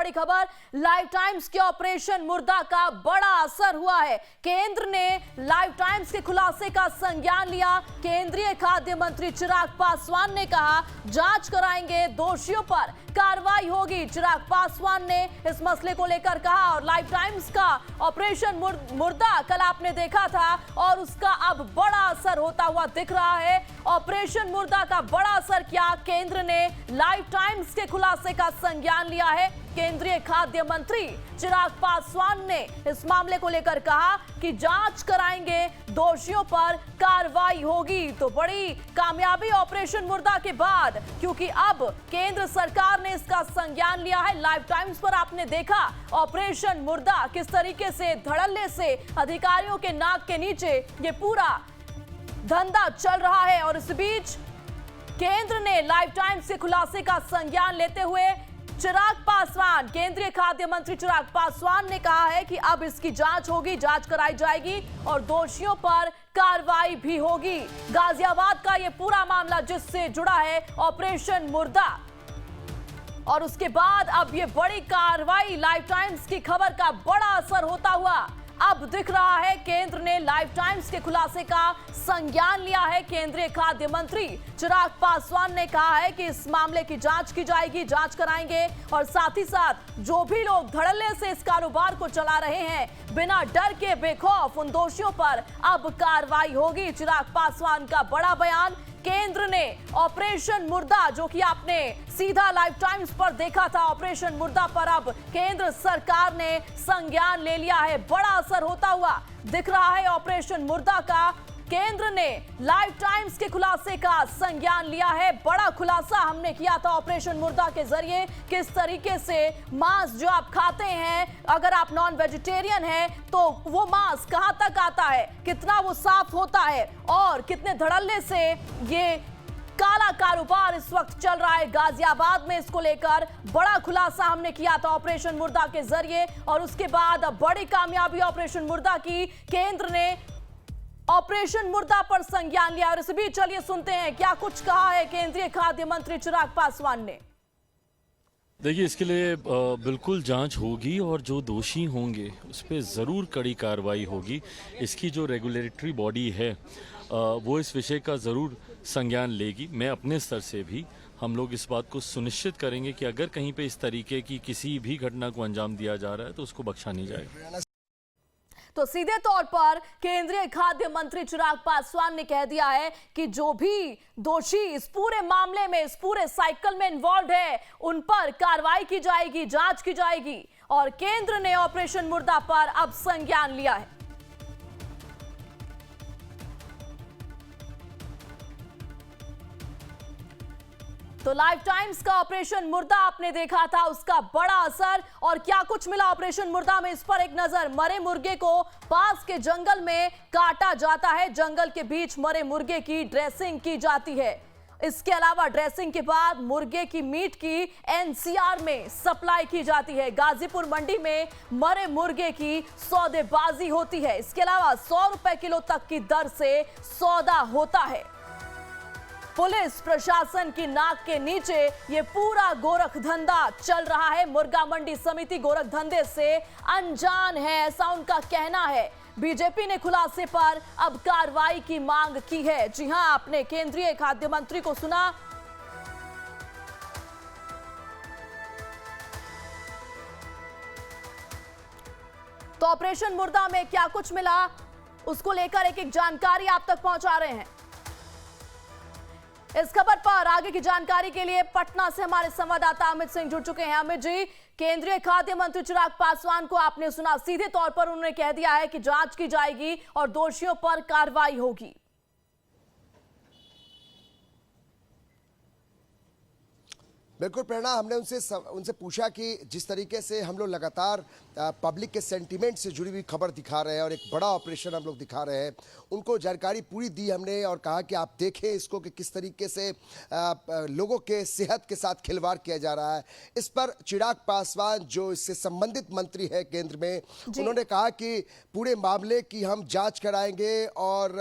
बड़ी खबर, live times के ऑपरेशन मुर्दा का बड़ा असर हुआ है। केंद्र ने लाइव टाइम्स के खुलासे का संज्ञान लिया। केंद्रीय खाद्य मंत्री चिराग पासवान ने कहा जांच कराएंगे, दोषियों पर कार्रवाई होगी। चिराग पासवान ने इस मसले को लेकर कहा और लाइव टाइम्स का ऑपरेशन मुर्दा कल आपने देखा था और उसका अब बड़ा असर होता हुआ दिख रहा है। ऑपरेशन मुर्दा का बड़ा असर क्या, केंद्र ने लाइव टाइम्स के खुलासे का संज्ञान लिया है। केंद्रीय खाद्य मंत्री चिराग पासवान ने इस मामले को लेकर कहा कि जांच कराएंगे, दोषियों पर कार्रवाई होगी। तो बड़ी कामयाबी ऑपरेशन मुर्दा के बाद, क्योंकि अब केंद्र सरकार ने इसका संज्ञान लिया है। लाइव टाइम्स पर आपने देखा ऑपरेशन मुर्दा किस तरीके से धड़ल्ले से अधिकारियों के नाक के नीचे ये पूरा धंधा चल रहा है। और इस बीच केंद्र ने लाइव टाइम्स के खुलासे का संज्ञान लेते हुए चिराग पासवान, केंद्रीय खाद्य मंत्री चिराग पासवान ने कहा है कि अब इसकी जांच होगी, जांच कराई जाएगी और दोषियों पर कार्रवाई भी होगी। गाजियाबाद का यह पूरा मामला जिससे जुड़ा है ऑपरेशन मुर्दा, और उसके बाद अब ये बड़ी कार्रवाई, लाइव टाइम्स की खबर का बड़ा असर होता हुआ अब दिख रहा है। केंद्र ने लाइव टाइम्स के खुलासे का संज्ञान लिया है। केंद्रीय खाद्य मंत्री चिराग पासवान ने कहा है कि इस मामले की जांच की जाएगी, जांच कराएंगे और साथ ही साथ जो भी लोग धड़ल्ले से इस कारोबार को चला रहे हैं, बिना डर के बेखौफ उन दोषियों पर अब कार्रवाई होगी। चिराग पासवान का बड़ा बयान। केंद्र ने ऑपरेशन मुर्दा, जो कि आपने सीधा लाइव टाइम्स पर देखा था, ऑपरेशन मुर्दा पर अब केंद्र सरकार ने संज्ञान ले लिया है। बड़ा असर होता हुआ दिख रहा है ऑपरेशन मुर्दा का। केंद्र ने लाइव टाइम्स के खुलासे का संज्ञान लिया है। बड़ा खुलासा हमने किया था ऑपरेशन मुर्दा के जरिए, किस तरीके से मांस जो आप खाते हैं, अगर आप नॉन वेजिटेरियन हैं तो वो मांस कहां तक आता है, कितना वो साफ होता है और कितने धड़ल्ले से ये काला कारोबार इस वक्त चल रहा है गाजियाबाद में। इसको लेकर बड़ा खुलासा हमने किया था ऑपरेशन मुर्दा के जरिए और उसके बाद बड़ी कामयाबी ऑपरेशन मुर्दा की। केंद्र ने ऑपरेशन मुर्दा पर संज्ञान लिया और इस बीच चलिए सुनते हैं क्या कुछ कहा है केंद्रीय खाद्य मंत्री चिराग पासवान ने। देखिए, इसके लिए बिल्कुल जांच होगी और जो दोषी होंगे उस पर ज़रूर कड़ी कार्रवाई होगी। इसकी जो रेगुलेटरी बॉडी है वो इस विषय का ज़रूर संज्ञान लेगी। मैं अपने स्तर से भी हम लोग इस बात को सुनिश्चित करेंगे कि अगर कहीं पे इस तरीके की किसी भी घटना को अंजाम दिया जा रहा है तो उसको बख्शा नहीं जाएगा। तो सीधे तौर पर केंद्रीय खाद्य मंत्री चिराग पासवान ने कह दिया है कि जो भी दोषी इस पूरे मामले में, इस पूरे साइकिल में इन्वॉल्व है, उन पर कार्रवाई की जाएगी, जांच की जाएगी और केंद्र ने ऑपरेशन मुर्दा पर अब संज्ञान लिया है। तो लाइव टाइम्स का ऑपरेशन मुर्दा आपने देखा था, उसका बड़ा असर और क्या कुछ मिला ऑपरेशन मुर्दा में, इस पर एक नजर। मरे मुर्गे को पास के जंगल में काटा जाता है, जंगल के बीच मरे मुर्गे की ड्रेसिंग की जाती है। इसके अलावा ड्रेसिंग के बाद मुर्गे की मीट की एनसीआर में सप्लाई की जाती है। गाजीपुर मंडी में मरे मुर्गे की सौदेबाजी होती है। इसके अलावा 100 रुपए किलो तक की दर से सौदा होता है। पुलिस प्रशासन की नाक के नीचे ये पूरा गोरख धंधा चल रहा है। मुर्गा मंडी समिति गोरख धंधे से अनजान है, ऐसा उनका कहना है। बीजेपी ने खुलासे पर अब कार्रवाई की मांग की है। जी हां, आपने केंद्रीय खाद्य मंत्री को सुना। तो ऑपरेशन मुर्दा में क्या कुछ मिला, उसको लेकर एक एक जानकारी आप तक पहुंचा रहे हैं। इस खबर पर आगे की जानकारी के लिए पटना से हमारे संवाददाता अमित सिंह जुड़ चुके हैं। अमित जी, केंद्रीय खाद्य मंत्री चिराग पासवान को आपने सुना, सीधे तौर पर उन्होंने कह दिया है कि जांच की जाएगी और दोषियों पर कार्रवाई होगी। बिल्कुल प्रेरणा, हमने उनसे पूछा कि जिस तरीके से हम लोग लगातार पब्लिक के सेंटीमेंट से जुड़ी हुई खबर दिखा रहे हैं और एक बड़ा ऑपरेशन हम लोग दिखा रहे हैं, उनको जानकारी पूरी दी हमने और कहा कि आप देखें इसको कि किस तरीके से लोगों के सेहत के साथ खिलवाड़ किया जा रहा है। इस पर चिराग पासवान जो इससे संबंधित मंत्री है केंद्र में, उन्होंने कहा कि पूरे मामले की हम जांच कराएंगे और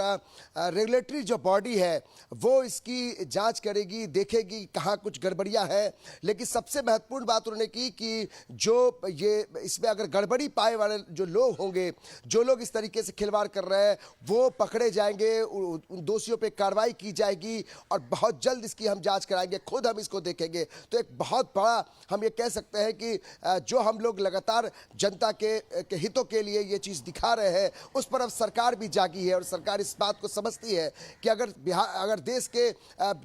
रेगुलेटरी जो बॉडी है वो इसकी जांच करेगी, देखेगी कहाँ कुछ गड़बड़ियाँ है हैं, लेकिन सबसे महत्वपूर्ण बात उन्होंने की कि जो ये इसमें अगर गड़बड़ी पाए वाले जो लोग होंगे, जो लोग इस तरीके से खिलवाड़ कर रहे हैं, वो पकड़े जाएंगे, उन दोषियों पे कार्रवाई की जाएगी और बहुत जल्द इसकी हम जांच कराएंगे, खुद हम इसको देखेंगे। तो एक बहुत बड़ा हम ये कह सकते हैं कि जो हम लोग लगातार जनता के हितों के लिए ये चीज़ दिखा रहे हैं, उस पर अब सरकार भी जागी है और सरकार इस बात को समझती है कि अगर देश के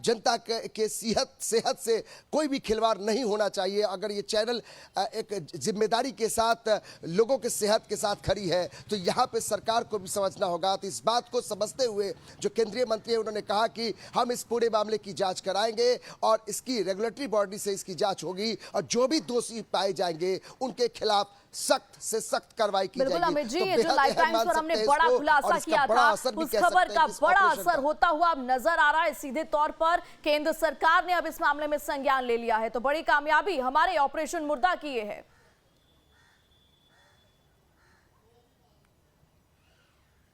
जनता के सेहत से कोई भी खिलवाड़ नहीं होना चाहिए, अगर ये चैनल एक जिम्मेदारी के साथ लोगों के सेहत के साथ खड़ी है, तो यहाँ पे सरकार को भी समझना होगा। तो इस बात को समझते हुए जो केंद्रीय मंत्री है उन्होंने कहा कि हम इस पूरे मामले की जांच कराएंगे और इसकी रेगुलेटरी बॉडी से इसकी जांच होगी और जो भी दोषी पाए जाएंगे उनके खिलाफ सख्त से सख्त कार्रवाई की जाएगी। बिल्कुल अमित जी, तो ये जो लाइव टाइम्स पर हमने बड़ा खुलासा किया था, उस खबर का बड़ा असर होता हुआ अब नजर आ रहा है। सीधे तौर पर केंद्र सरकार ने अब इस मामले में संज्ञान ले लिया है, तो बड़ी कामयाबी हमारे ऑपरेशन मुर्दा की ये है।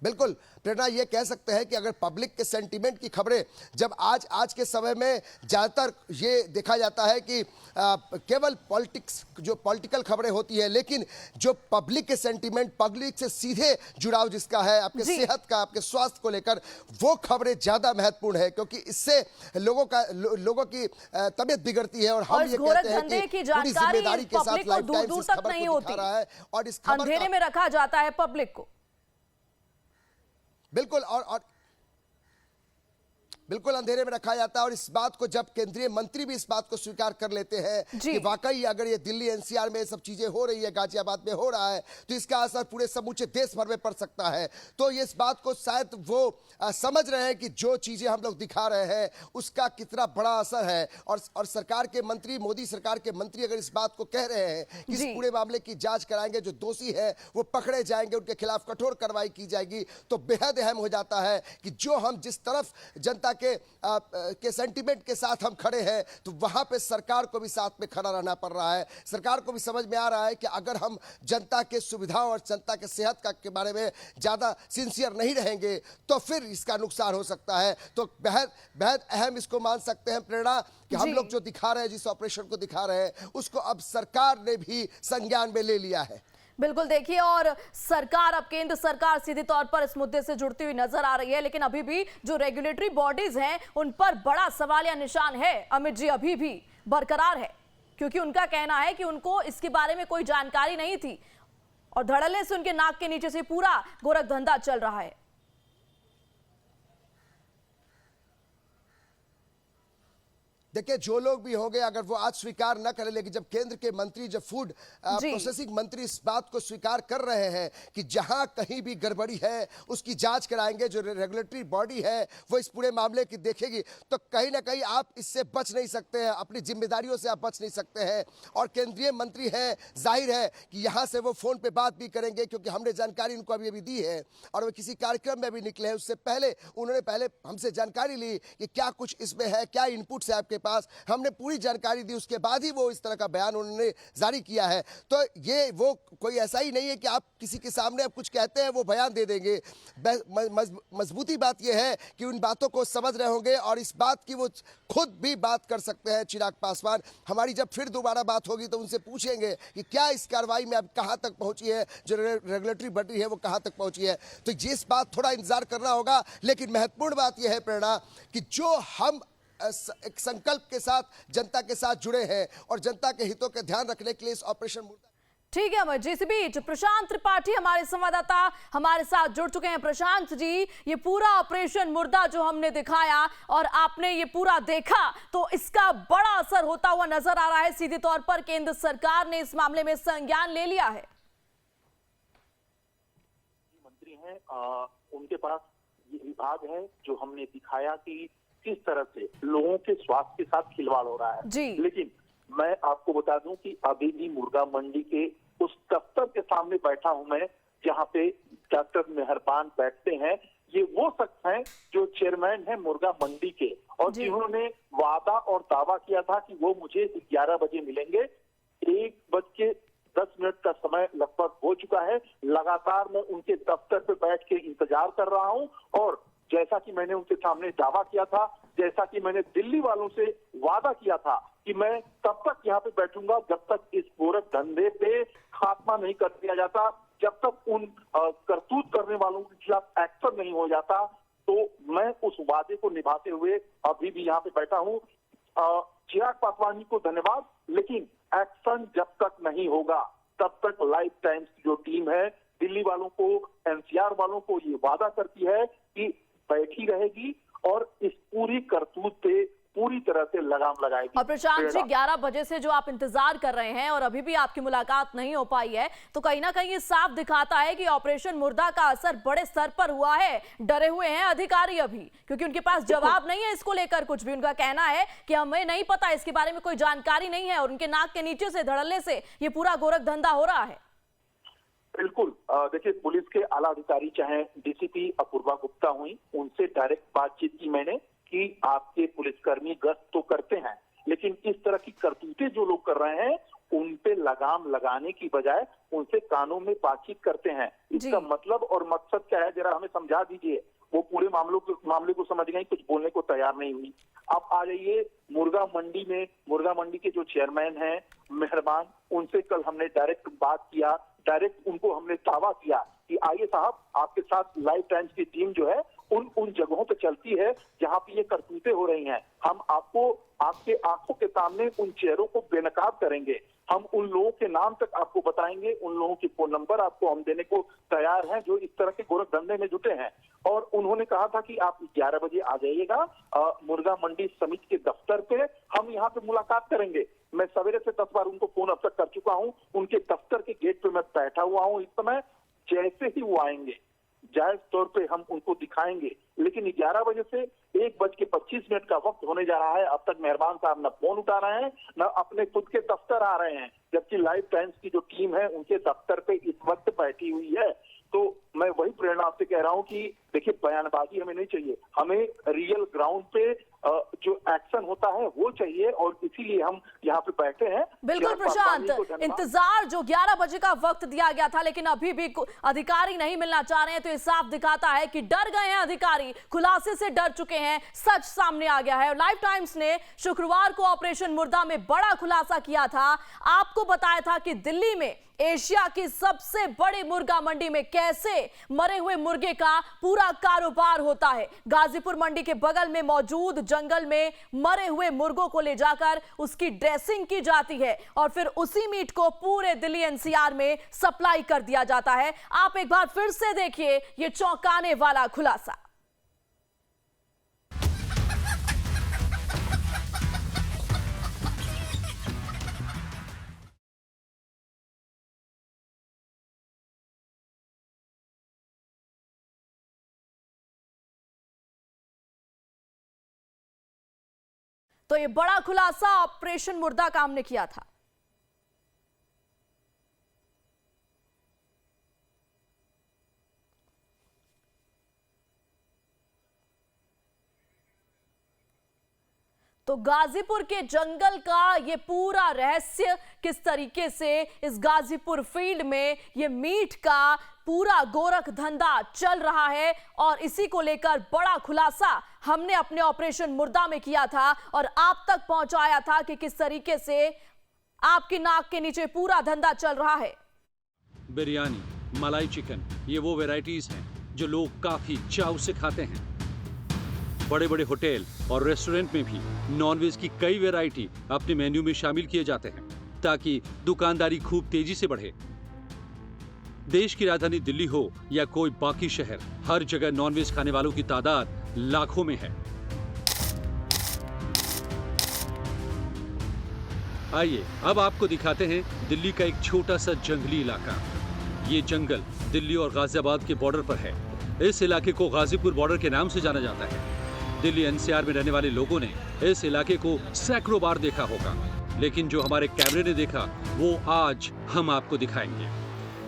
बिल्कुल प्रेरणा, ये कह सकते हैं कि अगर पब्लिक के सेंटीमेंट की खबरें जब आज के समय में ज़्यादातर ये देखा जाता है कि केवल पॉलिटिकल खबरें होती है, लेकिन जो पब्लिक के सेंटीमेंट, पब्लिक से सीधे जुड़ाव जिसका है, आपके सेहत का, आपके स्वास्थ्य को लेकर, वो खबरें ज़्यादा महत्वपूर्ण है, क्योंकि इससे लोगों की तबीयत बिगड़ती है। और हम ये कहते हैं कि पूरी जिम्मेदारी के साथ लाइव टाइम्स इस खबर को दिखा रहा है और इस खबर अंधेरे में रखा जाता है पब्लिक को। बिल्कुल और बिल्कुल अंधेरे में रखा जाता है। और इस बात को जब केंद्रीय मंत्री भी इस बात को स्वीकार कर लेते हैं कि वाकई अगर ये दिल्ली एनसीआर में सब चीजें हो रही है, गाजियाबाद में हो रहा है, तो इसका असर पूरे समूचे देश भर में पड़ सकता है। तो ये इस बात को शायद वो समझ रहे हैं कि जो चीजें हम लोग दिखा रहे हैं उसका कितना बड़ा असर है। और सरकार के मंत्री, मोदी सरकार के मंत्री अगर इस बात को कह रहे हैं कि इस पूरे मामले की जांच कराएंगे, जो दोषी है वो पकड़े जाएंगे, उनके खिलाफ कठोर कार्रवाई की जाएगी, तो बेहद अहम हो जाता है कि जो हम जिस तरफ जनता के सेंटीमेंट के साथ हम खड़े हैं, तो वहां पे सरकार को भी साथ में खड़ा रहना पड़ रहा है। सरकार को भी समझ में आ रहा है कि अगर हम जनता के सुविधाओं और जनता के सेहत के बारे में ज्यादा सिंसियर नहीं रहेंगे तो फिर इसका नुकसान हो सकता है। तो बेहद अहम इसको मान सकते हैं प्रेरणा कि हम लोग जो दिखा रहे हैं, जिस ऑपरेशन को दिखा रहे हैं, उसको अब सरकार ने भी संज्ञान में ले लिया है। बिल्कुल देखिए, और सरकार, अब केंद्र सरकार सीधे तौर पर इस मुद्दे से जुड़ती हुई नजर आ रही है, लेकिन अभी भी जो रेगुलेटरी बॉडीज हैं उन पर बड़ा सवालिया निशान है अमित जी, अभी भी बरकरार है, क्योंकि उनका कहना है कि उनको इसके बारे में कोई जानकारी नहीं थी और धड़ल्ले से उनके नाक के नीचे से पूरा गोरख धंधा चल रहा है। देखिए, जो लोग भी होंगे अगर वो आज स्वीकार न करें, लेकिन जब केंद्र के मंत्री, जब फूड प्रोसेसिंग मंत्री इस बात को स्वीकार कर रहे हैं कि जहां कहीं भी गड़बड़ी है उसकी जांच कराएंगे, जो रेगुलेटरी बॉडी है वो इस पूरे मामले की देखेगी, तो कहीं ना कहीं आप इससे बच नहीं सकते हैं, अपनी जिम्मेदारियों से आप बच नहीं सकते हैं। और केंद्रीय मंत्री हैं, जाहिर है कि यहाँ से वो फोन पे बात भी करेंगे, क्योंकि हमने जानकारी उनको अभी दी है और वो किसी कार्यक्रम में भी निकले हैं। उससे पहले उन्होंने हमसे जानकारी ली कि क्या कुछ इसमें है, क्या इनपुट्स है आपके पास, हमने पूरी जानकारी दी, उसके बाद ही वो इस तरह का बयान उन्होंने जारी किया है। तो ये वो कोई ऐसा ही नहीं है कि आप किसी के सामने आप कुछ कहते हैं वो बयान दे देंगे। मजबूती बात यह है कि उन बातों को समझ रहे होंगे और इस बात की वो खुद भी बात कर सकते हैं। चिराग पासवान, हमारी जब फिर दोबारा बात होगी तो उनसे पूछेंगे कि क्या इस कार्रवाई में अब कहां तक पहुंची है, जो रेगुलेटरी बॉडी है वो कहां तक पहुंची है। तो जिस बात थोड़ा इंतजार करना होगा, लेकिन महत्वपूर्ण बात यह है प्रेरणा कि जो हम एक संकल्प के साथ जनता के साथ जुड़े हैं और जनता के हितों के ध्यान रखने के लिए इस ऑपरेशन मुर्दा। ठीक है अमित जी, इस बीच प्रशांत त्रिपाठी हमारे संवाददाता हमारे साथ जुड़ चुके हैं। प्रशांत जी, ये पूरा ऑपरेशन मुर्दा जो हमने दिखाया और आपने ये पूरा देखा, तो इसका बड़ा असर होता हुआ नजर आ रहा है। सीधे तौर पर केंद्र सरकार ने इस मामले में संज्ञान ले लिया है। मंत्री हैं, उनके पास ये विभाग है जो हमने दिखाया कि किस तरह से लोगों के स्वास्थ्य के साथ खिलवाड़ हो रहा है। लेकिन मैं आपको बता दूं कि अभी भी मुर्गा मंडी के उस दफ्तर के सामने बैठा हूं मैं, जहां पे डॉक्टर मेहरबान बैठते हैं। ये वो शख्स हैं जो चेयरमैन है मुर्गा मंडी के, और जिन्होंने वादा और दावा किया था कि वो मुझे 11 बजे मिलेंगे। 1:10 का समय लगभग हो चुका है। लगातार मैं उनके दफ्तर पे बैठ के इंतजार कर रहा हूं, और जैसा कि मैंने उनके सामने दावा किया था, जैसा कि मैंने दिल्ली वालों से वादा किया था कि मैं तब तक यहाँ पे बैठूंगा जब तक इस गोरख धंधे पे खात्मा नहीं कर दिया जाता, जब तक उन करतूत करने वालों के खिलाफ एक्शन नहीं हो जाता। तो मैं उस वादे को निभाते हुए अभी भी यहाँ पे बैठा हूँ। चिराग पासवान जी को धन्यवाद, लेकिन एक्शन जब तक नहीं होगा तब तक लाइफ टाइम्स की जो टीम है दिल्ली वालों को, एनसीआर वालों को ये वादा करती है कि बैठी रहेगी और इस पूरी करतूत पे पूरी तरह से लगाम लगाएगी। और प्रशांत जी, 11 बजे से जो आप इंतजार कर रहे हैं और अभी भी आपकी मुलाकात नहीं हो पाई है, तो कहीं ना कहीं ये साफ दिखाता है कि ऑपरेशन मुर्दा का असर बड़े स्तर पर हुआ है। डरे हुए हैं अधिकारी अभी, क्योंकि उनके पास जवाब नहीं है इसको लेकर कुछ भी। उनका कहना है कि हमें नहीं पता, इसके बारे में कोई जानकारी नहीं है, और उनके नाक के नीचे से धड़ल्ले से ये पूरा गोरख धंधा हो रहा है। बिल्कुल, देखिए पुलिस के आला अधिकारी चाहे डीसीपी अपूर्वा गुप्ता हुई, उनसे डायरेक्ट बातचीत की मैंने कि आपके पुलिसकर्मी गश्त तो करते हैं, लेकिन इस तरह की करतूतें जो लोग कर रहे हैं उन पे लगाम लगाने की बजाय उनसे कानों में बातचीत करते हैं। इसका मतलब और मकसद क्या है, जरा हमें समझा दीजिए। वो पूरे मामले को समझ गई, कुछ बोलने को तैयार नहीं हुई। अब आ जाइए मुर्गा मंडी के जो चेयरमैन हैं मेहरबान, उनसे कल हमने डायरेक्ट बात किया, डायरेक्ट उनको हमने दावा किया कि आइए साहब, आपके साथ लाइफ टाइम्स की टीम जो है उन जगहों पे चलती है जहां पे ये करतूतें हो रही हैं। हम आपको आपके आंखों के सामने उन चेहरों को बेनकाब करेंगे, हम उन लोगों के नाम तक आपको बताएंगे, उन लोगों की फोन नंबर आपको हम देने को तैयार हैं जो इस तरह के गोरख धंधे में जुटे हैं। और उन्होंने कहा था कि आप 11 बजे आ जाइएगा मुर्गा मंडी समिति के दफ्तर पे, हम यहाँ पे मुलाकात करेंगे। मैं सवेरे से 10 बार उनको फोन अब तक कर चुका हूँ, उनके दफ्तर के गेट पे मैं बैठा हुआ हूँ इस समय। जैसे ही वो आएंगे जायज तौर पे हम उनको दिखाएंगे, लेकिन 11 बजे से 1:25 का वक्त होने जा रहा है। अब तक मेहरबान साहब न फोन उठा रहे हैं, न अपने खुद के दफ्तर आ रहे हैं, जबकि लाइफ टाइम्स की जो टीम है उनके दफ्तर पे इस वक्त बैठी हुई है। तो मैं वही प्रेरणा आपसे कह रहा हूं कि देखिए, बयानबाजी हमें नहीं चाहिए, हमें रियल ग्राउंड पे जो एक्शन होता है वो चाहिए, और इसीलिए हम यहाँ पे बैठे हैं। बिल्कुल प्रशांत, इंतजार जो 11 बजे का वक्त दिया गया था, लेकिन अभी भी अधिकारी नहीं मिलना चाह रहे हैं, तो ये साफ दिखाता है कि डर गए हैं अधिकारी, खुलासे से डर चुके हैं, सच सामने आ गया है। और लाइफ टाइम्स ने शुक्रवार को ऑपरेशन मुर्दा में बड़ा खुलासा किया था। आपको बताया था कि दिल्ली में एशिया की सबसे बड़ी मुर्गा मंडी में कैसे मरे हुए मुर्गे का पूरा कारोबार होता है। गाजीपुर मंडी के बगल में मौजूद जंगल में मरे हुए मुर्गों को ले जाकर उसकी ड्रेसिंग की जाती है और फिर उसी मीट को पूरे दिल्ली एनसीआर में सप्लाई कर दिया जाता है। आप एक बार फिर से देखिए ये चौंकाने वाला खुलासा। तो ये बड़ा खुलासा ऑपरेशन मुर्दा का हमने किया था। तो गाजीपुर के जंगल का ये पूरा रहस्य, किस तरीके से इस गाजीपुर फील्ड में ये मीट का पूरा गोरख धंधा चल रहा है, और इसी को लेकर बड़ा खुलासा हमने अपने ऑपरेशन मुर्दा में किया था और आप तक पहुंचाया था कि किस तरीके से आपकी नाक के नीचे पूरा धंधा चल रहा है। बिरयानी, मलाई चिकन, ये वो वैरायटीज हैं जो लोग काफी चाव से खाते हैं। बड़े बड़े होटल और रेस्टोरेंट में भी नॉनवेज की कई वैरायटी अपने मेन्यू में शामिल किए जाते हैं ताकि दुकानदारी खूब तेजी से बढ़े। देश की राजधानी दिल्ली हो या कोई बाकी शहर, हर जगह नॉनवेज खाने वालों की तादाद लाखों में है। आइए अब आपको दिखाते हैं दिल्ली का एक छोटा सा जंगली इलाका। ये जंगल दिल्ली और गाजियाबाद के बॉर्डर पर है। इस इलाके को गाजीपुर बॉर्डर के नाम से जाना जाता है। दिल्ली एनसीआर में रहने वाले लोगों ने इस इलाके को सैकड़ों बार देखा होगा, लेकिन जो हमारे कैमरे ने देखा वो आज हम आपको दिखाएंगे।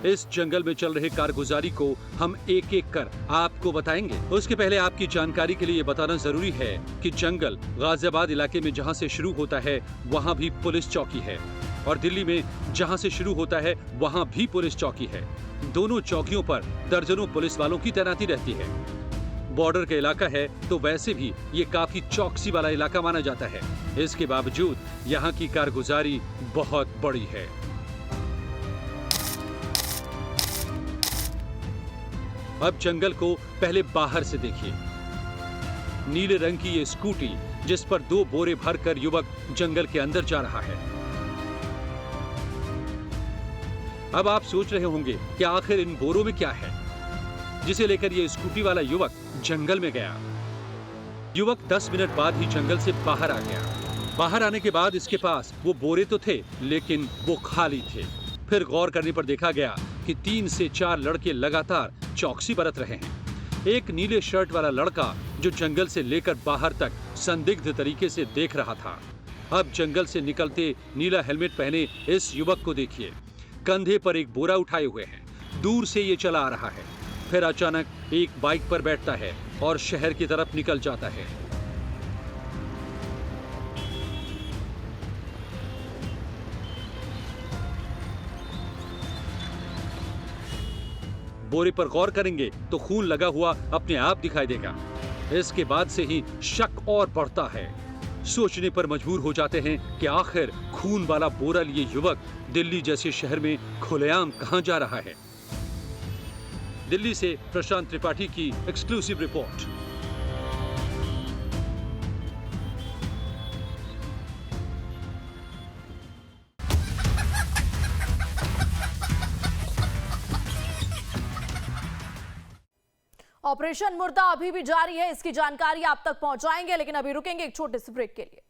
इस जंगल में चल रहे कारगुजारी को हम एक एक कर आपको बताएंगे। उसके पहले आपकी जानकारी के लिए ये बताना जरूरी है कि जंगल गाजियाबाद इलाके में जहां से शुरू होता है वहां भी पुलिस चौकी है, और दिल्ली में जहां से शुरू होता है वहां भी पुलिस चौकी है। दोनों चौकियों पर दर्जनों पुलिस वालों की तैनाती रहती है। बॉर्डर का इलाका है तो वैसे भी ये काफी चौकसी वाला इलाका माना जाता है। इसके बावजूद यहाँ की कारगुजारी बहुत बड़ी है। अब जंगल को पहले बाहर से देखिए। नीले रंग की ये स्कूटी जिस पर 2 बोरे भरकर युवक जंगल के अंदर जा रहा है। अब आप सोच रहे होंगे कि आखिर इन बोरों में क्या है जिसे लेकर ये स्कूटी वाला युवक जंगल में गया। युवक 10 मिनट बाद ही जंगल से बाहर आ गया। बाहर आने के बाद इसके पास वो बोरे तो थे लेकिन वो खाली थे। फिर गौर करने पर देखा गया कि 3 से 4 लड़के लगातार चौकसी बरत रहे हैं। एक नीले शर्ट वाला लड़का जो जंगल से लेकर बाहर तक संदिग्ध तरीके से देख रहा था। अब जंगल से निकलते नीला हेलमेट पहने इस युवक को देखिए। कंधे पर एक बोरा उठाए हुए है। दूर से ये चला आ रहा है। फिर अचानक एक बाइक पर बैठता है और शहर की तरफ निकल जाता है। बोरे पर गौर करेंगे तो खून लगा हुआ अपने आप दिखाई देगा। इसके बाद से ही शक और बढ़ता है। सोचने पर मजबूर हो जाते हैं कि आखिर खून वाला बोरा लिए युवक दिल्ली जैसे शहर में खुलेआम कहां जा रहा है। दिल्ली से प्रशांत त्रिपाठी की एक्सक्लूसिव रिपोर्ट। ऑपरेशन मुर्दा अभी भी जारी है, इसकी जानकारी आप तक पहुंचाएंगे, लेकिन अभी रुकेंगे एक छोटे से ब्रेक के लिए।